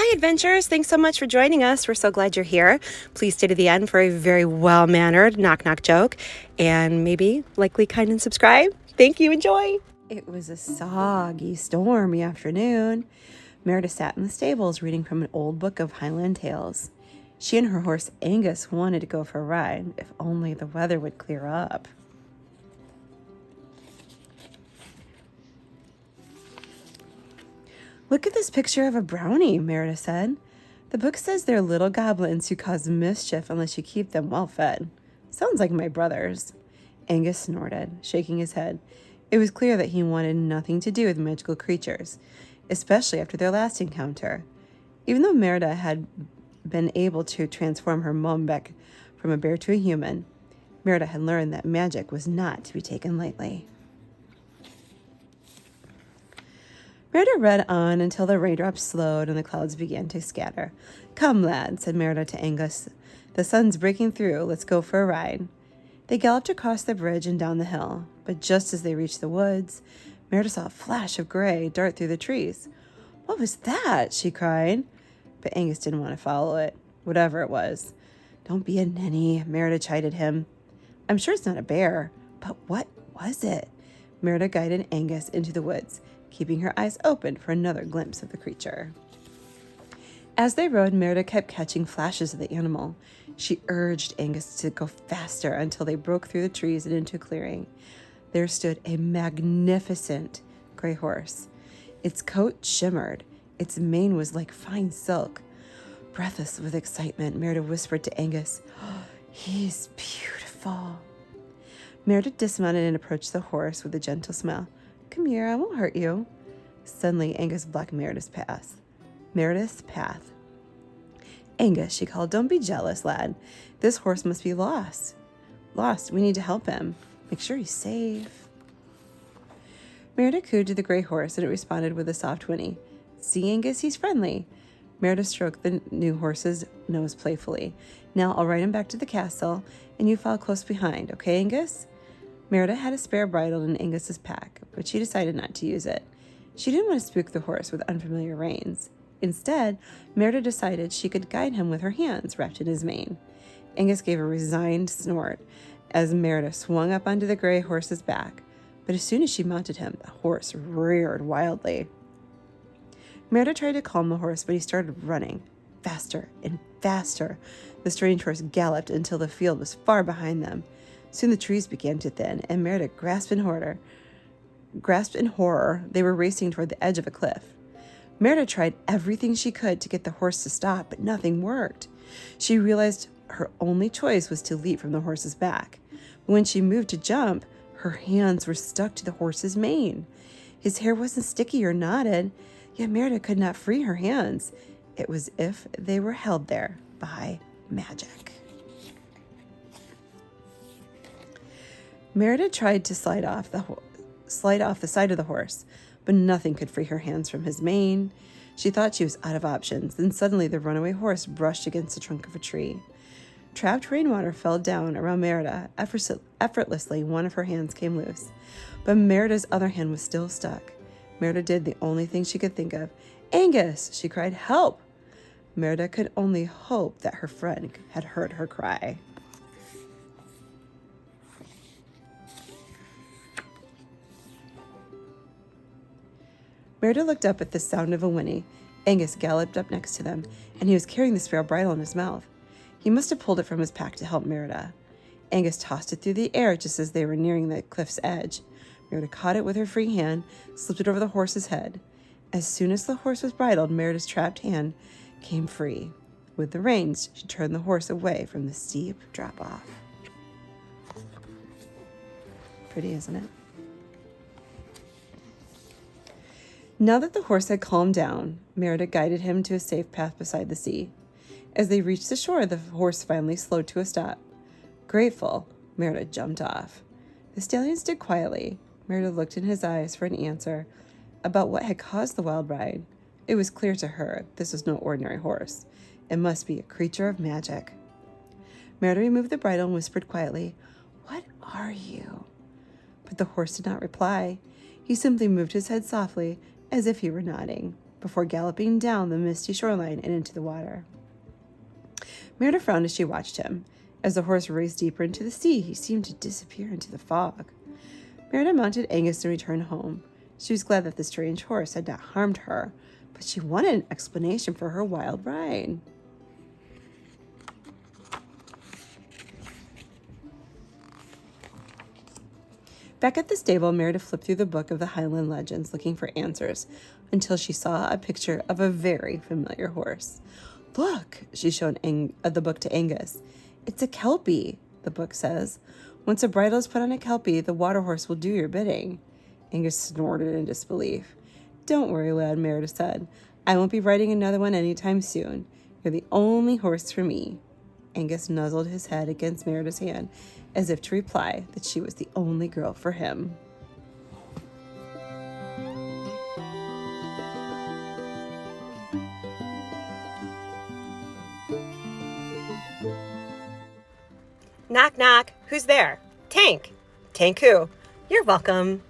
Hi, adventurers. Thanks so much for joining us. We're so glad you're here. Please stay to the end for a very well-mannered knock-knock joke and maybe, likely, kind and subscribe. Thank you. Enjoy. It was a soggy, stormy afternoon. Merida sat in the stables reading from an old book of Highland tales. She and her horse Angus wanted to go for a ride, if only the weather would clear up. Look at this picture of a brownie, Merida said. The book says they're little goblins who cause mischief unless you keep them well fed. Sounds like my brothers. Angus snorted, shaking his head. It was clear that he wanted nothing to do with magical creatures, especially after their last encounter. Even though Merida had been able to transform her mom back from a bear to a human, Merida had learned that magic was not to be taken lightly. Merida read on until the raindrops slowed and the clouds began to scatter. "Come, lad," said Merida to Angus. "The sun's breaking through. Let's go for a ride." They galloped across the bridge and down the hill, but just as they reached the woods, Merida saw a flash of gray dart through the trees. "What was that?" she cried. But Angus didn't want to follow it, whatever it was. "Don't be a ninny," Merida chided him. "I'm sure it's not a bear, but what was it?" Merida guided Angus into the woods, keeping her eyes open for another glimpse of the creature. As they rode, Merida kept catching flashes of the animal. She urged Angus to go faster until they broke through the trees and into a clearing. There stood a magnificent gray horse. Its coat shimmered. Its mane was like fine silk. Breathless with excitement, Merida whispered to Angus, "Oh, he's beautiful." Merida dismounted and approached the horse with a gentle smile. "Come here, I won't hurt you." Suddenly, Angus blocked Merida's path. "Angus," she called, "don't be jealous, lad. This horse must be lost. We need to help him. Make sure he's safe." Merida cooed to the gray horse, and it responded with a soft whinny. "See, Angus, he's friendly." Merida stroked the new horse's nose playfully. "Now I'll ride him back to the castle, and you follow close behind, okay, Angus?" Merida had a spare bridle in Angus's pack, but she decided not to use it. She didn't want to spook the horse with unfamiliar reins. Instead, Merida decided she could guide him with her hands wrapped in his mane. Angus gave a resigned snort as Merida swung up onto the gray horse's back, but as soon as she mounted him, the horse reared wildly. Merida tried to calm the horse, but he started running faster and faster. The strange horse galloped until the field was far behind them. Soon the trees began to thin, and Merida grasped in horror. They were racing toward the edge of a cliff. Merida tried everything she could to get the horse to stop, but nothing worked. She realized her only choice was to leap from the horse's back. But when she moved to jump, her hands were stuck to the horse's mane. His hair wasn't sticky or knotted, yet Merida could not free her hands. It was as if they were held there by magic. Merida tried to slide off the side of the horse, but nothing could free her hands from his mane. She thought she was out of options. Then suddenly the runaway horse brushed against the trunk of a tree. Trapped rainwater fell down around Merida. Effortlessly, one of her hands came loose, but Merida's other hand was still stuck. Merida did the only thing she could think of. "Angus!" she cried. "Help!" Merida could only hope that her friend had heard her cry. Merida looked up at the sound of a whinny. Angus galloped up next to them, and he was carrying the Sparrow Bridle in his mouth. He must have pulled it from his pack to help Merida. Angus tossed it through the air just as they were nearing the cliff's edge. Merida caught it with her free hand, slipped it over the horse's head. As soon as the horse was bridled, Merida's trapped hand came free. With the reins, she turned the horse away from the steep drop-off. Pretty, isn't it? Now that the horse had calmed down, Merida guided him to a safe path beside the sea. As they reached the shore, the horse finally slowed to a stop. Grateful, Merida jumped off. The stallion stood quietly. Merida looked in his eyes for an answer about what had caused the wild ride. It was clear to her this was no ordinary horse. It must be a creature of magic. Merida removed the bridle and whispered quietly, "What are you?" But the horse did not reply. He simply moved his head softly, as if he were nodding. before galloping down the misty shoreline and into the water. Merida frowned as she watched him. As the horse raced deeper into the sea, he seemed to disappear into the fog. Merida mounted Angus and returned home. She was glad that the strange horse had not harmed her, but she wanted an explanation for her wild ride. Back at the stable, Merida flipped through the book of the Highland legends looking for answers until she saw a picture of a very familiar horse. Look, she showed the book to Angus. It's a Kelpie, the book says. Once a bridle is put on a Kelpie, the water horse will do your bidding. Angus snorted in disbelief. Don't worry, lad, Merida said. I won't be riding another one anytime soon. You're the only horse for me. Angus nuzzled his head against Merida's hand, as if to reply that she was the only girl for him. Knock, knock. Who's there? Tank. Tank who? You're welcome.